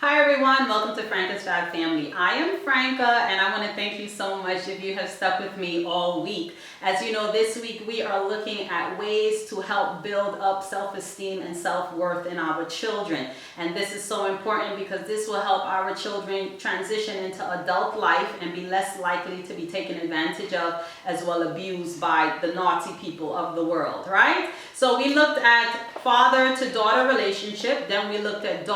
Hi everyone, welcome to Franka's Fab Family. I am Franka and I want to thank you so much if you have stuck with me all week. As you know, this week we are looking at ways to help build up self-esteem and self-worth in our children. And this is so important because this will help our children transition into adult life and be less likely to be taken advantage of as well abused by the naughty people of the world, right? So we looked at father to daughter relationship, then we looked at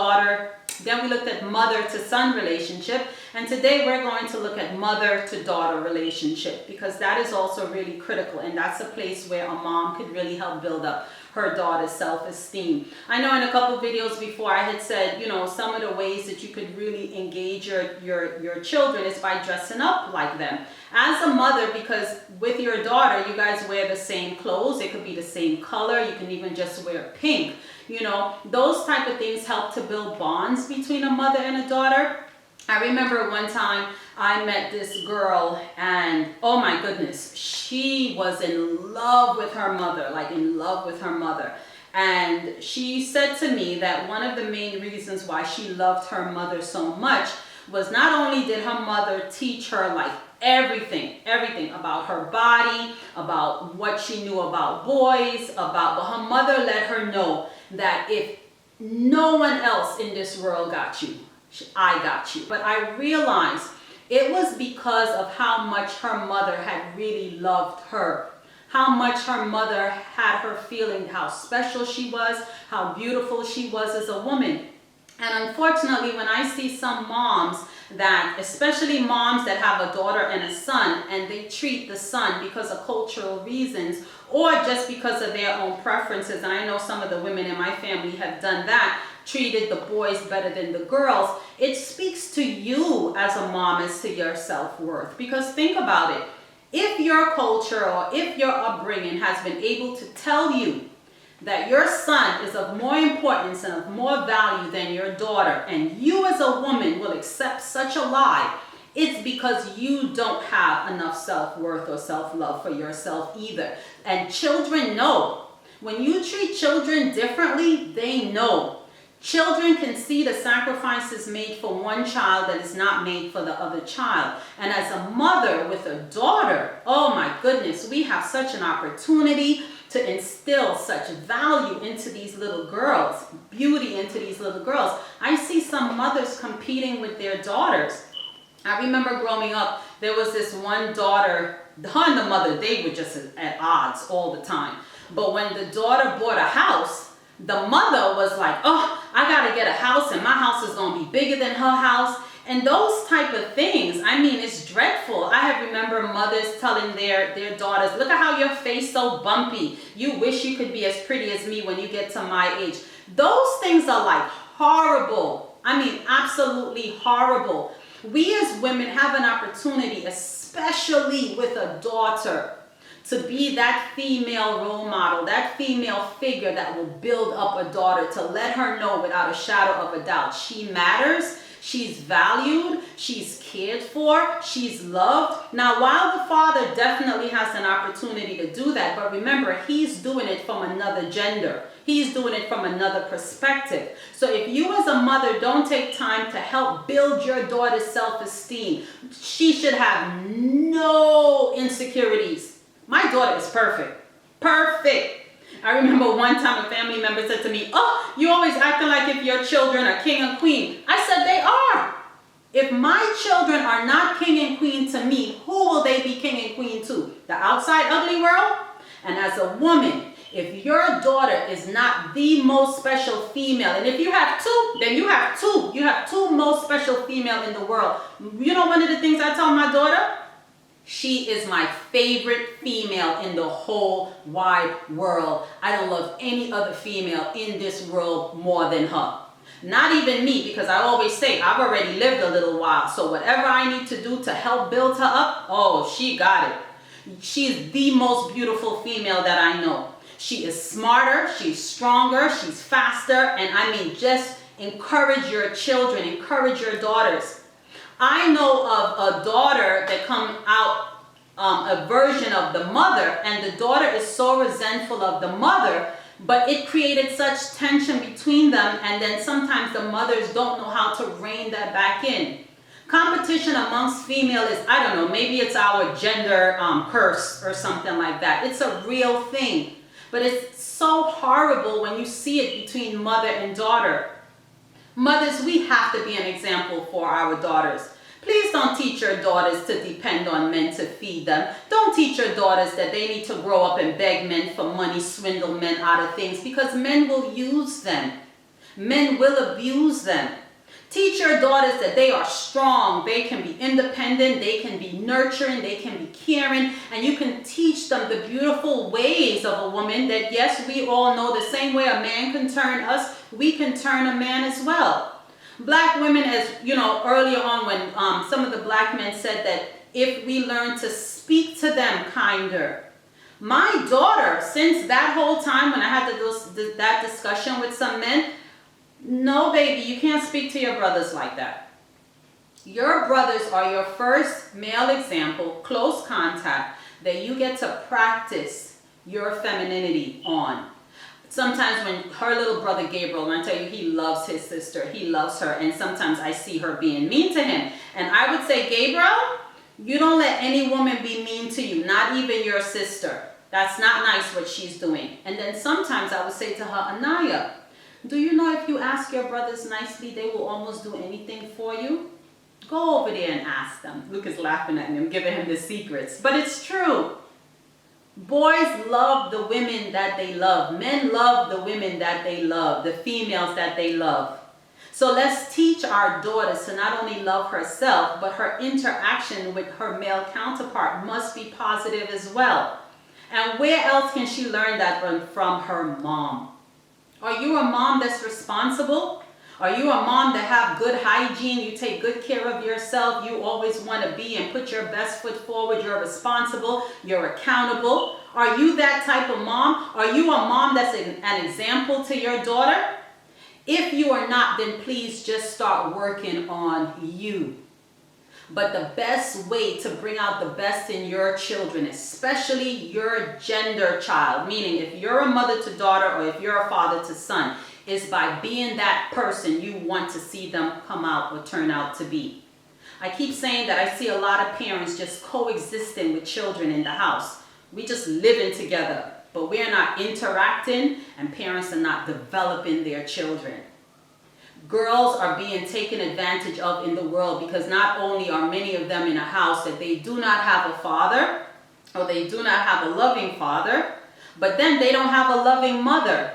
mother to son relationship, and today we're going to look at mother to daughter relationship because that is also really critical, and that's a place where a mom could really help build up her daughter's self-esteem. I know in a couple videos before I had said, you know, some of the ways that you could really engage your children is by dressing up like them. As a mother, because with your daughter, you guys wear the same clothes. It could be the same color. You can even just wear pink. You know, those type of things help to build bonds between a mother and a daughter. I remember one time I met this girl and oh my goodness, she was in love with her mother, like in love with her mother. And she said to me that one of the main reasons why she loved her mother so much was not only did her mother teach her like everything about her body, about what she knew about boys, but her mother let her know that if no one else in this world got you, I got you. But I realized it was because of how much her mother had really loved her, how much her mother had her feeling how special she was, how beautiful she was as a woman. And unfortunately, when I see some moms that, especially moms that have a daughter and a son, and they treat the son because of cultural reasons or just because of their own preferences, and I know some of the women in my family have done that, treated the boys better than the girls, it speaks to you as a mom as to your self-worth. Because think about it, if your culture or if your upbringing has been able to tell you that your son is of more importance and of more value than your daughter, and you as a woman will accept such a lie, it's because you don't have enough self-worth or self-love for yourself either. And children know. When you treat children differently, they know. Children can see the sacrifices made for one child that is not made for the other child. And as a mother with a daughter, oh my goodness, we have such an opportunity to instill such value into these little girls, beauty into these little girls. I see some mothers competing with their daughters. I remember growing up, there was this one daughter, her and the mother, they were just at odds all the time. But when the daughter bought a house, the mother was like, oh, I gotta get a house and my house is gonna be bigger than her house. And those type of things, I mean, it's dreadful. I have remember mothers telling their daughters, look at how your face so bumpy. You wish you could be as pretty as me when you get to my age. Those things are like horrible. I mean, absolutely horrible. We as women have an opportunity, especially with a daughter, to be that female role model, that female figure that will build up a daughter, to let her know without a shadow of a doubt she matters, she's valued, she's cared for, she's loved. Now, while the father definitely has an opportunity to do that, but remember, he's doing it from another gender. He's doing it from another perspective. So if you as a mother don't take time to help build your daughter's self-esteem, she should have no insecurities. My daughter is perfect. Perfect. I remember one time a family member said to me, oh, you always acting like if your children are king and queen. I said, they are. If my children are not king and queen to me, who will they be king and queen to? The outside ugly world? And as a woman, if your daughter is not the most special female, and if you have two, then you have two. You have two most special female in the world. You know one of the things I tell my daughter? She is my favorite female in the whole wide world. I don't love any other female in this world more than her. Not even me, because I always say I've already lived a little while. So whatever I need to do to help build her up, oh, she got it. She's the most beautiful female that I know. She is smarter, she's stronger, she's faster, and I mean, just encourage your children, encourage your daughters. I know of a daughter that come out a version of the mother, and the daughter is so resentful of the mother But it created such tension between them, and then sometimes the mothers don't know how to rein that back in. Competition amongst female is, I don't know, maybe it's our gender curse or something like that. It's a real thing. But it's so horrible when you see it between mother and daughter. Mothers, we have to be an example for our daughters. Please don't teach your daughters to depend on men to feed them. Don't teach your daughters that they need to grow up and beg men for money, swindle men out of things, because men will use them. Men will abuse them. Teach your daughters that they are strong, they can be independent, they can be nurturing, they can be caring, and you can teach them the beautiful ways of a woman that, yes, we all know the same way a man can turn us, we can turn a man as well. Black women, as you know, earlier on when some of the black men said that if we learn to speak to them kinder. My daughter, since that whole time when I had that discussion with some men, no, baby, you can't speak to your brothers like that. Your brothers are your first male example, close contact, that you get to practice your femininity on. Sometimes when her little brother Gabriel, when I tell you he loves his sister, he loves her, and sometimes I see her being mean to him. And I would say, Gabriel, you don't let any woman be mean to you, not even your sister. That's not nice what she's doing. And then sometimes I would say to her, Anaya, do you know if you ask your brothers nicely, they will almost do anything for you? Go over there and ask them. Luke is laughing at me. I'm giving him the secrets. But it's true. Boys love the women that they love. Men love the women that they love, the females that they love. So let's teach our daughters to not only love herself, but her interaction with her male counterpart must be positive as well. And where else can she learn that from her mom? Are you a mom that's responsible? Are you a mom that have good hygiene? You take good care of yourself. You always want to be and put your best foot forward. You're responsible. You're accountable. Are you that type of mom? Are you a mom that's an example to your daughter? If you are not, then please just start working on you. But the best way to bring out the best in your children, especially your gender child, meaning if you're a mother to daughter or if you're a father to son, is by being that person you want to see them come out or turn out to be. I keep saying that I see a lot of parents just coexisting with children in the house. We just living together, but we're not interacting, and parents are not developing their children. Girls are being taken advantage of in the world because not only are many of them in a house that they do not have a father or they do not have a loving father, but then they don't have a loving mother.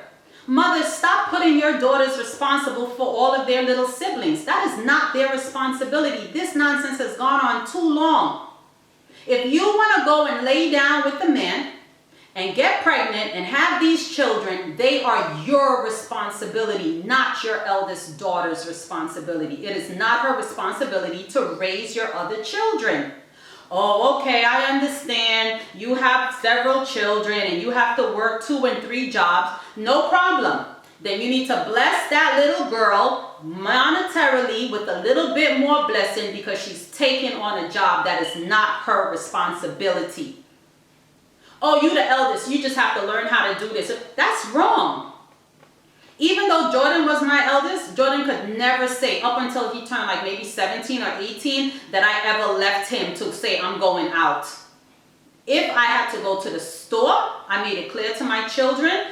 Mothers, stop putting your daughters responsible for all of their little siblings. That is not their responsibility. This nonsense has gone on too long. If you want to go and lay down with the man and get pregnant and have these children, they are your responsibility, not your eldest daughter's responsibility. It is not her responsibility to raise your other children. Oh, okay, I understand. You have several children and you have to work 2 and 3 jobs. No problem. Then you need to bless that little girl monetarily with a little bit more blessing because she's taking on a job that is not her responsibility. Oh, you the eldest, you just have to learn how to do this. That's wrong. Even though Jordan was my eldest, Jordan could never say, up until he turned like maybe 17 or 18, that I ever left him to say, I'm going out. If I had to go to the store, I made it clear to my children,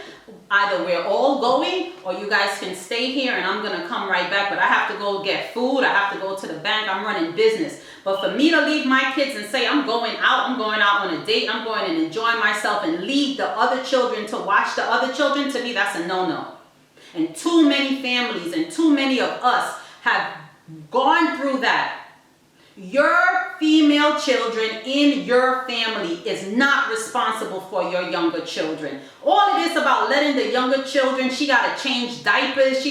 either we're all going or you guys can stay here and I'm going to come right back. But I have to go get food. I have to go to the bank. I'm running business. But for me to leave my kids and say, I'm going out on a date, I'm going and enjoy myself and leave the other children to watch the other children, to me, that's a no-no. And too many families and too many of us have gone through that. Your female children in your family is not responsible for your younger children. All it is about letting the younger children, she got to change diapers.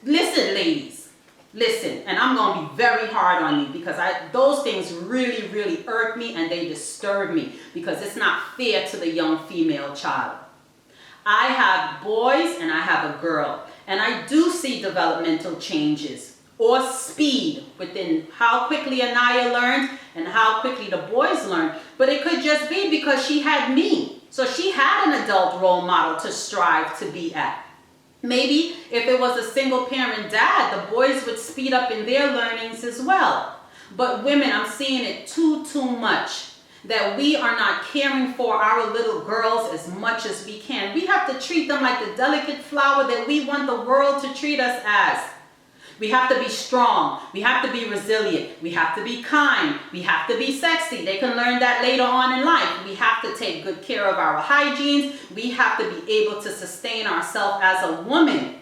Listen, ladies, listen, and I'm going to be very hard on you because those things really, really irk me and they disturb me because it's not fair to the young female child. I have boys and I have a girl, and I do see developmental changes or speed within how quickly Anaya learned and how quickly the boys learned. But it could just be because she had me. So she had an adult role model to strive to be at. Maybe if it was a single parent dad, the boys would speed up in their learnings as well. But women, I'm seeing it too much, that we are not caring for our little girls as much as we can. We have to treat them like the delicate flower that we want the world to treat us as. We have to be strong. We have to be resilient. We have to be kind. We have to be sexy. They can learn that later on in life. We have to take good care of our hygiene. We have to be able to sustain ourselves as a woman.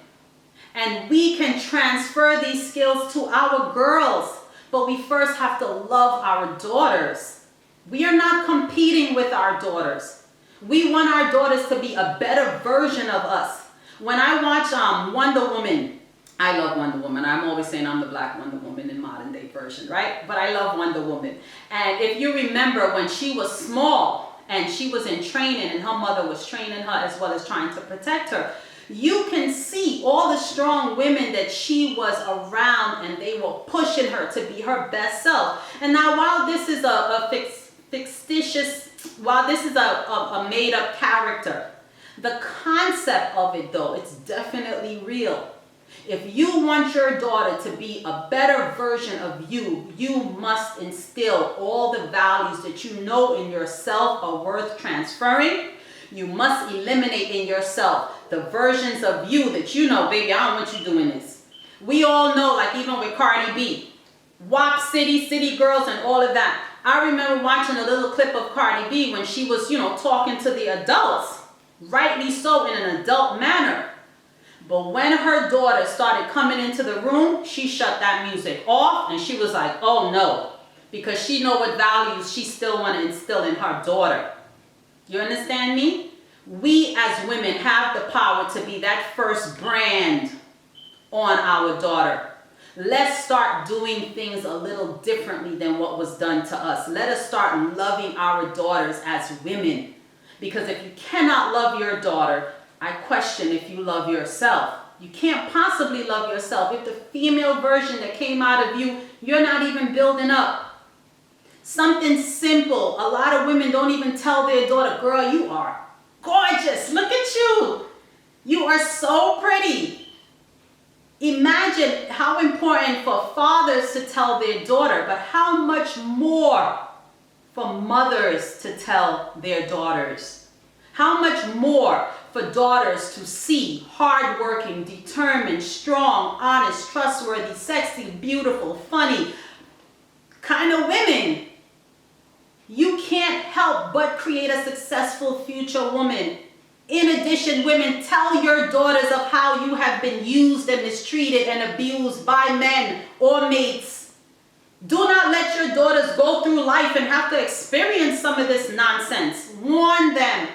And we can transfer these skills to our girls. But we first have to love our daughters. We are not competing with our daughters. We want our daughters to be a better version of us. When I watch Wonder Woman, I love Wonder Woman. I'm always saying I'm the black Wonder Woman in modern day version, right? But I love Wonder Woman. And if you remember when she was small and she was in training and her mother was training her as well as trying to protect her, you can see all the strong women that she was around and they were pushing her to be her best self. And now while this is while this is a made up character, the concept of it though, it's definitely real. If you want your daughter to be a better version of you, you must instill all the values that you know in yourself are worth transferring. You must eliminate in yourself the versions of you that you know, baby, I don't want you doing this. We all know, like even with Cardi B, WAP City, City Girls and all of that. I remember watching a little clip of Cardi B when she was, talking to the adults, rightly so in an adult manner. But when her daughter started coming into the room, she shut that music off and she was like, oh no, because she know what values she still want to instill in her daughter. You understand me? We as women have the power to be that first brand on our daughter. Let's start doing things a little differently than what was done to us. Let us start loving our daughters as women. Because if you cannot love your daughter, I question if you love yourself. You can't possibly love yourself if the female version that came out of you, you're not even building up. Something simple. A lot of women don't even tell their daughter, girl, you are gorgeous. Look at you. You are so pretty. Imagine how important for fathers to tell their daughter, but how much more for mothers to tell their daughters. How much more for daughters to see hardworking, determined, strong, honest, trustworthy, sexy, beautiful, funny kind of women. You can't help but create a successful future woman. In addition, women, tell your daughters of how you have been used and mistreated and abused by men or mates. Do not let your daughters go through life and have to experience some of this nonsense. Warn them.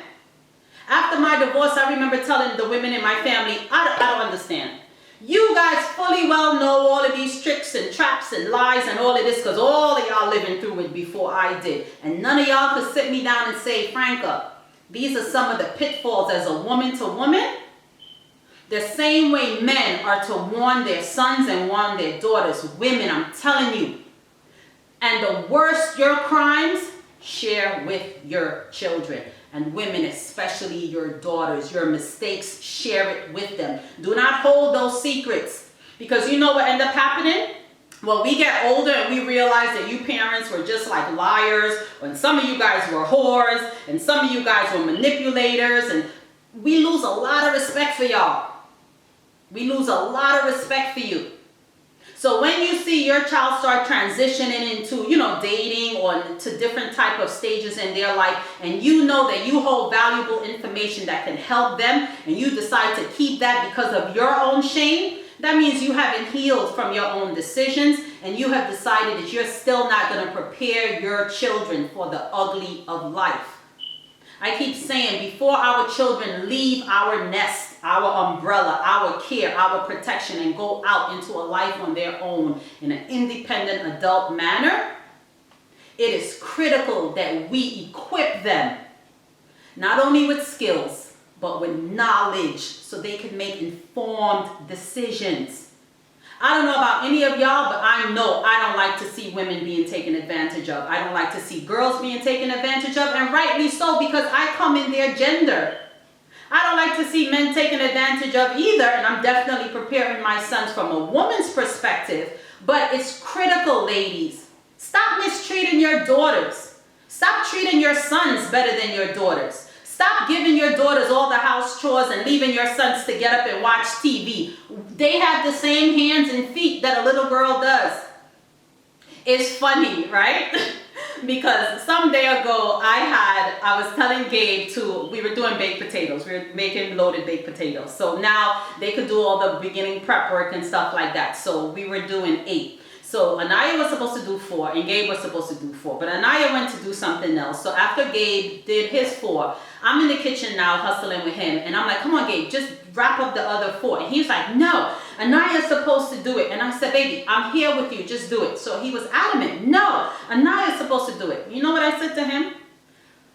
After my divorce, I remember telling the women in my family, I don't understand. You guys fully well know all of these tricks and traps and lies and all of this because all of y'all living through it before I did. And none of y'all could sit me down and say, Franka, these are some of the pitfalls as a woman to woman. The same way men are to warn their sons and warn their daughters. Women, I'm telling you. And the worse your crimes, share with your children. And women, especially your daughters, your mistakes, share it with them. Do not hold those secrets. Because you know what end up happening? Well, we get older and we realize that you parents were just like liars. And some of you guys were whores. And some of you guys were manipulators. And we lose a lot of respect for y'all. We lose a lot of respect for you. So when you see your child start transitioning into, dating or to different type of stages in their life, and you know that you hold valuable information that can help them, and you decide to keep that because of your own shame, that means you haven't healed from your own decisions, and you have decided that you're still not going to prepare your children for the ugly of life. I keep saying, before our children leave our nest, our umbrella, our care, our protection, and go out into a life on their own in an independent adult manner, it is critical that we equip them not only with skills, but with knowledge so they can make informed decisions. I don't know about any of y'all, but I know I don't like to see women being taken advantage of. I don't like to see girls being taken advantage of, and rightly so, because I come in their gender. I don't like to see men taken advantage of either, and I'm definitely preparing my sons from a woman's perspective, but it's critical, ladies. Stop mistreating your daughters. Stop treating your sons better than your daughters. Stop giving your daughters all the house chores and leaving your sons to get up and watch TV. They have the same hands and feet that a little girl does. It's funny, right? Because some day ago I was telling Gabe we were doing baked potatoes. We were making loaded baked potatoes. So now they could do all the beginning prep work and stuff like that. So we were doing 8. So Anaya was supposed to do 4 and Gabe was supposed to do 4. But Anaya went to do something else. So after Gabe did his 4, I'm in the kitchen now hustling with him. And I'm like, come on, Gabe, just wrap up the other 4. And he's like, no, Anaya's supposed to do it. And I said, baby, I'm here with you. Just do it. So he was adamant. No, Anaya's supposed to do it. You know what I said to him?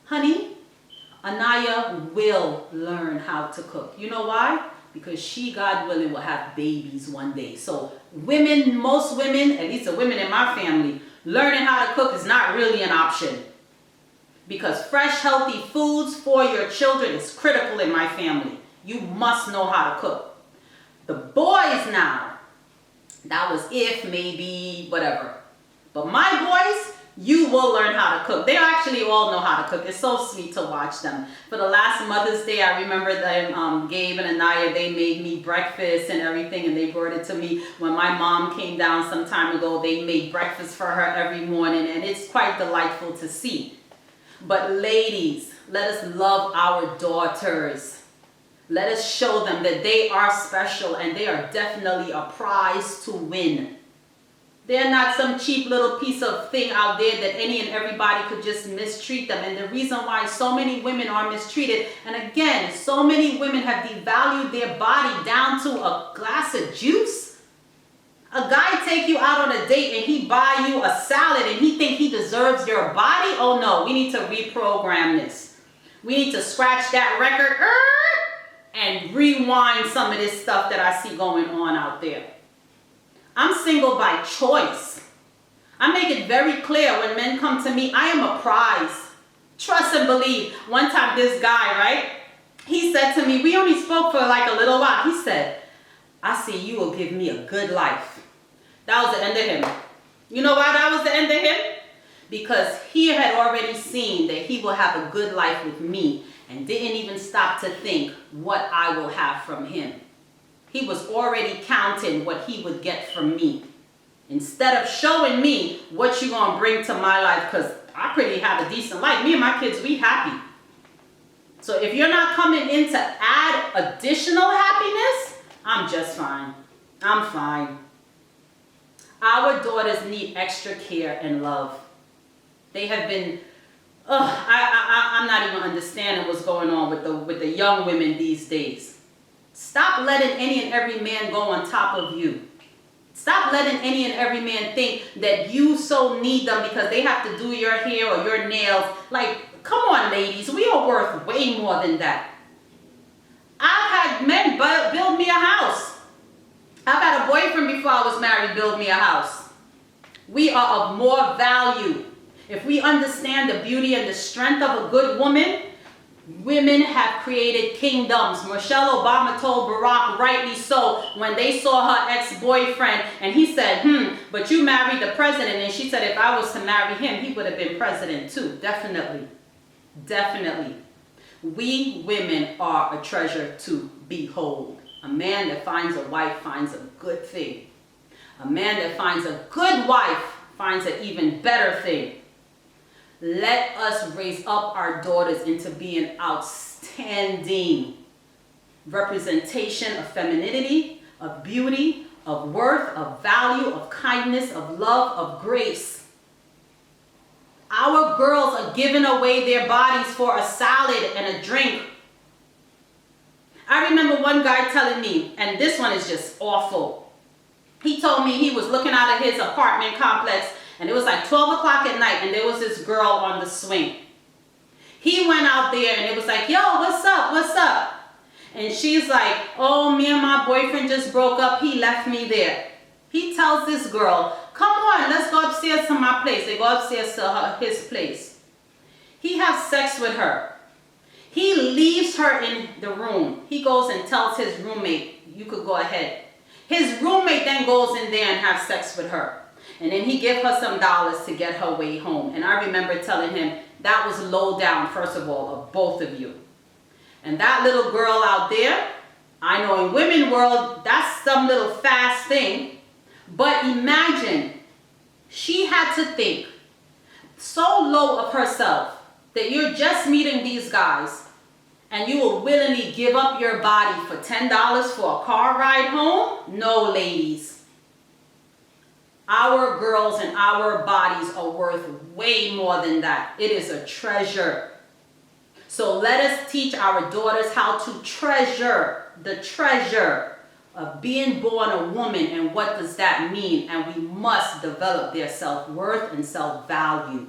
Honey, Anaya will learn how to cook. You know why? Because she, God willing, will have babies one day. So women, most women, at least the women in my family, learning how to cook is not really an option. Because fresh, healthy foods for your children is critical in my family. You must know how to cook. The boys now, that was if, maybe, whatever. But my boys, you will learn how to cook. They actually all know how to cook. It's so sweet to watch them. For the last Mother's Day, I remember them, Gabe and Anaya, they made me breakfast and everything, and they brought it to me. When my mom came down some time ago, they made breakfast for her every morning, and it's quite delightful to see. But ladies, let us love our daughters. Let us show them that they are special and they are definitely a prize to win. They're not some cheap little piece of thing out there that any and everybody could just mistreat them. And the reason why so many women are mistreated, and again, so many women have devalued their body down to a glass of juice. A guy take you out on a date and he buy you a salad and he think he deserves your body? Oh no, we need to reprogram this. We need to scratch that record and rewind some of this stuff that I see going on out there. I'm single by choice. I make it very clear when men come to me, I am a prize. Trust and believe. One time this guy, right? He said to me, we only spoke for like a little while. He said, I see you will give me a good life. That was the end of him. You know why that was the end of him? Because he had already seen that he will have a good life with me and didn't even stop to think what I will have from him. He was already counting what he would get from me. Instead of showing me what you're going to bring to my life, because I pretty have a decent life. Me and my kids, we happy. So if you're not coming in to add additional happiness, I'm just fine. I'm fine. Our daughters need extra care and love. They have been, I'm not even understanding what's going on with the young women these days. Stop letting any and every man go on top of you. Stop letting any and every man think that you so need them because they have to do your hair or your nails. Like, come on, ladies, we are worth way more than that. I've had men build me a house. I've had a boyfriend before I was married build me a house. We are of more value. If we understand the beauty and the strength of a good woman, women have created kingdoms. Michelle Obama told Barack, rightly so, when they saw her ex-boyfriend, and he said, but you married the president. And she said, if I was to marry him, he would have been president too. Definitely. Definitely. We women are a treasure to behold. A man that finds a wife finds a good thing. A man that finds a good wife finds an even better thing. Let us raise up our daughters into being outstanding representation of femininity, of beauty, of worth, of value, of kindness, of love, of grace. Our girls are giving away their bodies for a salad and a drink. I remember one guy telling me, and this one is just awful. He told me he was looking out of his apartment complex and it was like 12 o'clock at night and there was this girl on the swing. He went out there and it was like, yo, what's up? What's up? And she's like, oh, me and my boyfriend just broke up. He left me there. He tells this girl, come on, let's go upstairs to my place. They go upstairs to his place. He has sex with her. He leaves her in the room. He goes and tells his roommate, you could go ahead. His roommate then goes in there and has sex with her. And then he gives her some dollars to get her way home. And I remember telling him, that was low down, first of all, of both of you. And that little girl out there, I know in women world, that's some little fast thing. But imagine, she had to think so low of herself that you're just meeting these guys and you will willingly give up your body for $10 for a car ride home? No, ladies. Our girls and our bodies are worth way more than that. It is a treasure. So let us teach our daughters how to treasure the treasure of being born a woman, and what does that mean? And we must develop their self-worth and self-value.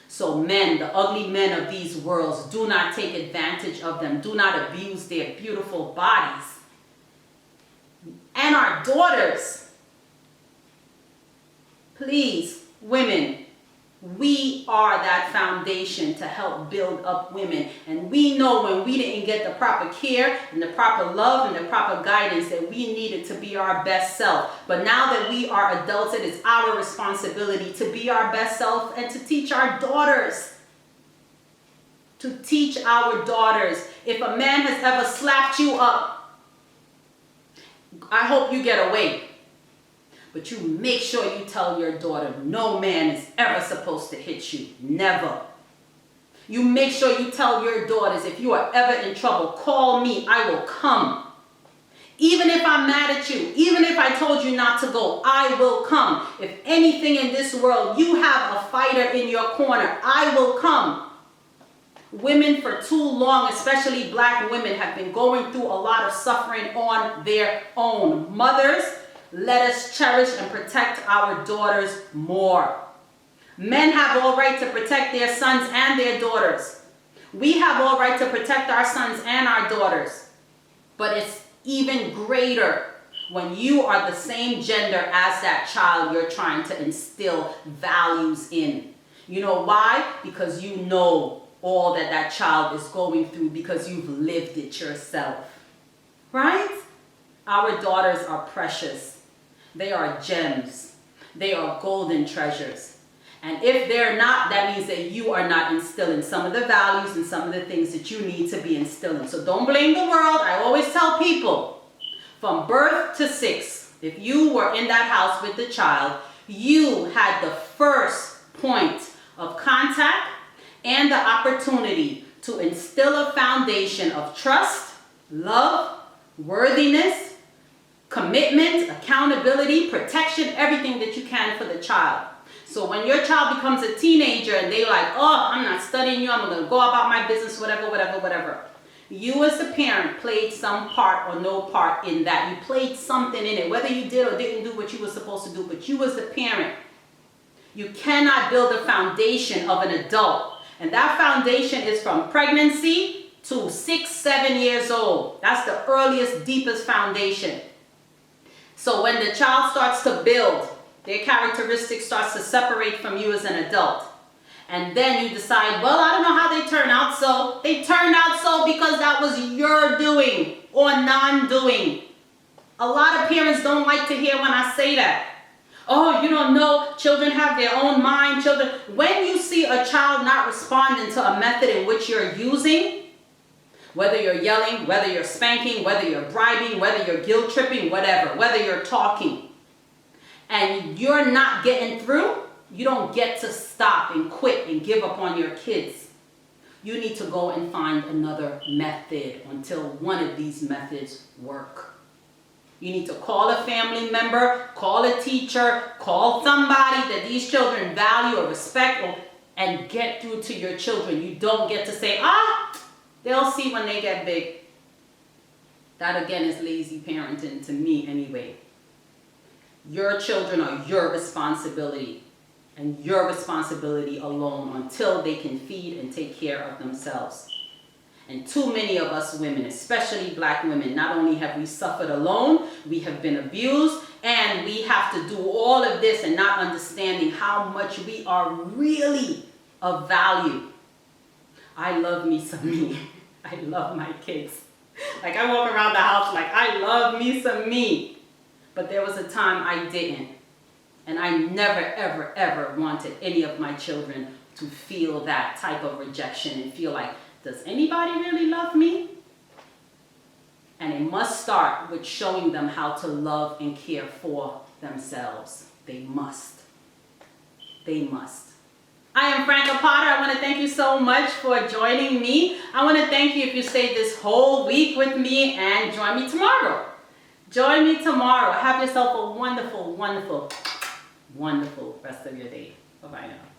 So men, the ugly men of these worlds, do not take advantage of them. Do not abuse their beautiful bodies. And our daughters, please, women, we are that foundation to help build up women. And we know when we didn't get the proper care and the proper love and the proper guidance that we needed to be our best self. But now that we are adults, it is our responsibility to be our best self and to teach our daughters. To teach our daughters. If a man has ever slapped you up, I hope you get away. But you make sure you tell your daughter, no man is ever supposed to hit you. Never. You make sure you tell your daughters, if you are ever in trouble, call me, I will come. Even if I'm mad at you, even if I told you not to go, I will come. If anything in this world, you have a fighter in your corner, I will come. Women for too long, especially black women, have been going through a lot of suffering on their own. Mothers, let us cherish and protect our daughters more. Men have all right to protect their sons and their daughters. We have all right to protect our sons and our daughters. But it's even greater when you are the same gender as that child you're trying to instill values in. You know why? Because you know all that that child is going through because you've lived it yourself. Right? Our daughters are precious. They are gems. They are golden treasures. And if they're not, that means that you are not instilling some of the values and some of the things that you need to be instilling. So don't blame the world. I always tell people, from birth to 6, if you were in that house with the child, you had the first point of contact and the opportunity to instill a foundation of trust, love, worthiness, commitment, accountability, protection, everything that you can for the child. So when your child becomes a teenager and they're like, oh, I'm not studying you, I'm going to go about my business, whatever. You as a parent played some part or no part in that. You played something in it, whether you did or didn't do what you were supposed to do, but you as the parent. You cannot build a foundation of an adult. And that foundation is from pregnancy to 6, 7 years old. That's the earliest, deepest foundation. So when the child starts to build, their characteristics starts to separate from you as an adult. And then you decide, well, I don't know how they turn out so. They turned out so because that was your doing or non-doing. A lot of parents don't like to hear when I say that. Oh, you don't know, children have their own mind. When you see a child not responding to a method in which you're using, whether you're yelling, whether you're spanking, whether you're bribing, whether you're guilt tripping, whatever, whether you're talking, and you're not getting through, you don't get to stop and quit and give up on your kids. You need to go and find another method until one of these methods work. You need to call a family member, call a teacher, call somebody that these children value or respect, and get through to your children. You don't get to say, they'll see when they get big. That again is lazy parenting to me anyway. Your children are your responsibility and your responsibility alone until they can feed and take care of themselves. And too many of us women, especially black women, not only have we suffered alone, we have been abused, and we have to do all of this and not understanding how much we are really of value. I love me some me. I love my kids. Like, I walk around the house like, I love me some me. But there was a time I didn't. And I never, ever, ever wanted any of my children to feel that type of rejection and feel like, does anybody really love me? And it must start with showing them how to love and care for themselves. They must. They must. I am Franka Potter. I want to thank you so much for joining me. I want to thank you if you stayed this whole week with me, and join me tomorrow. Join me tomorrow. Have yourself a wonderful, wonderful, wonderful rest of your day. Bye-bye now.